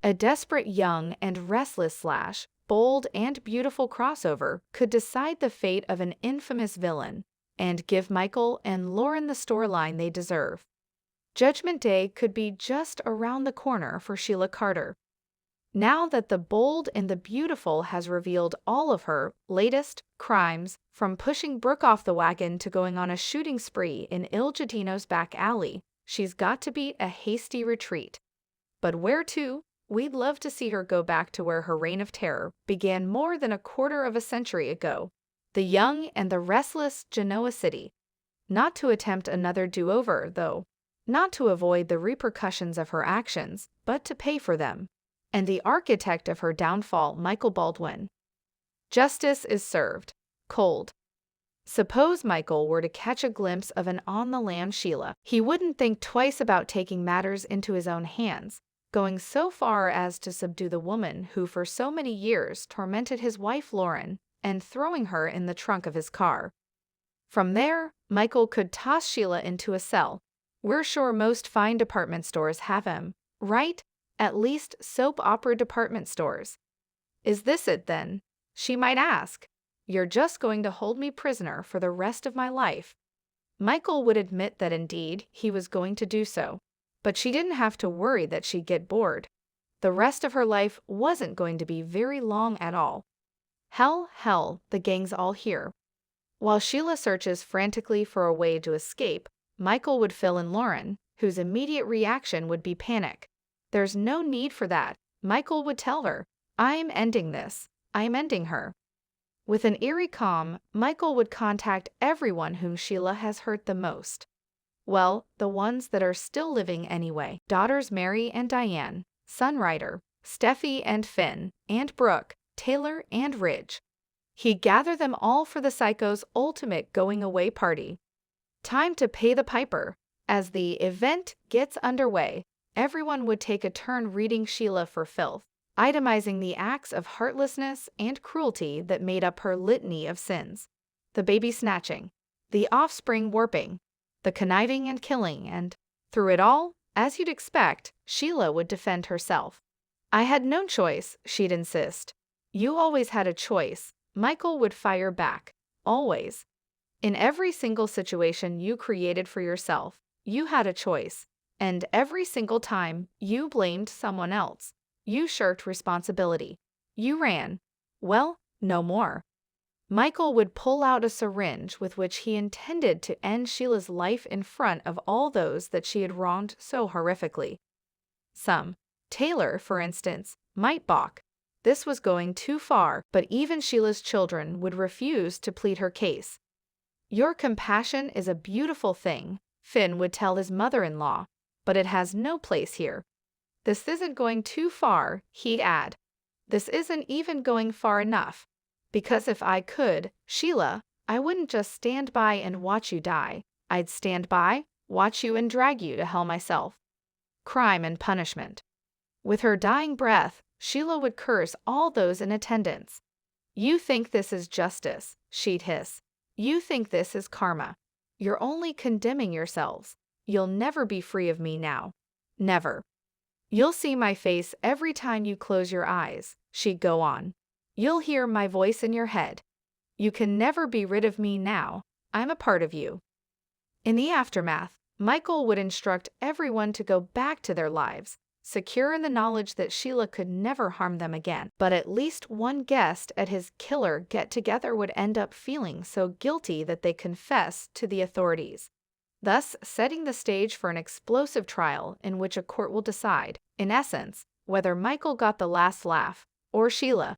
A desperate young and restless slash, bold and beautiful crossover could decide the fate of an infamous villain and give Michael and Lauren the storyline they deserve. Judgment Day could be just around the corner for Sheila Carter. Now that the bold and the beautiful has revealed all of her latest crimes, from pushing Brooke off the wagon to going on a shooting spree in Il Giardino's back alley, she's got to beat a hasty retreat. But where to? We'd love to see her go back to where her reign of terror began more than a quarter of a century ago, the young and the restless Genoa City. Not to attempt another do-over, though. Not to avoid the repercussions of her actions, but to pay for them. And the architect of her downfall, Michael Baldwin. Justice is served. Cold. Suppose Michael were to catch a glimpse of an on-the-lam Sheila. He wouldn't think twice about taking matters into his own hands, going so far as to subdue the woman who for so many years tormented his wife Lauren, and throwing her in the trunk of his car. From there, Michael could toss Sheila into a cell. We're sure most fine department stores have him, right? At least soap opera department stores. Is this it then? She might ask. You're just going to hold me prisoner for the rest of my life. Michael would admit that indeed he was going to do so. But she didn't have to worry that she'd get bored. The rest of her life wasn't going to be very long at all. Hell, the gang's all here. While Sheila searches frantically for a way to escape, Michael would fill in Lauren, whose immediate reaction would be panic. There's no need for that, Michael would tell her. I'm ending this. I'm ending her. With an eerie calm, Michael would contact everyone whom Sheila has hurt the most. Well, the ones that are still living anyway. Daughters Mary and Diane, son Ryder, Steffi and Finn, and Brooke, Taylor and Ridge. He'd gather them all for the psycho's ultimate going-away party. Time to pay the piper. As the event gets underway, everyone would take a turn reading Sheila for filth, itemizing the acts of heartlessness and cruelty that made up her litany of sins. The baby snatching, the offspring warping, the conniving and killing, and, through it all, as you'd expect, Sheila would defend herself. I had no choice, she'd insist. You always had a choice, Michael would fire back. Always. In every single situation you created for yourself, you had a choice. And every single time, you blamed someone else. You shirked responsibility. You ran. Well, no more. Michael would pull out a syringe with which he intended to end Sheila's life in front of all those that she had wronged so horrifically. Some, Taylor, for instance, might balk. This was going too far, but even Sheila's children would refuse to plead her case. Your compassion is a beautiful thing, Finn would tell his mother-in-law, but it has no place here. This isn't going too far, he'd add. This isn't even going far enough. Because if I could, Sheila, I wouldn't just stand by and watch you die. I'd stand by, watch you and drag you to hell myself. Crime and punishment. With her dying breath, Sheila would curse all those in attendance. You think this is justice, she'd hiss. You think this is karma. You're only condemning yourselves. You'll never be free of me now. Never. You'll see my face every time you close your eyes, she'd go on. You'll hear my voice in your head. You can never be rid of me now. I'm a part of you. In the aftermath, Michael would instruct everyone to go back to their lives, secure in the knowledge that Sheila could never harm them again. But at least one guest at his killer get-together would end up feeling so guilty that they confess to the authorities, thus setting the stage for an explosive trial in which a court will decide, in essence, whether Michael got the last laugh, or Sheila.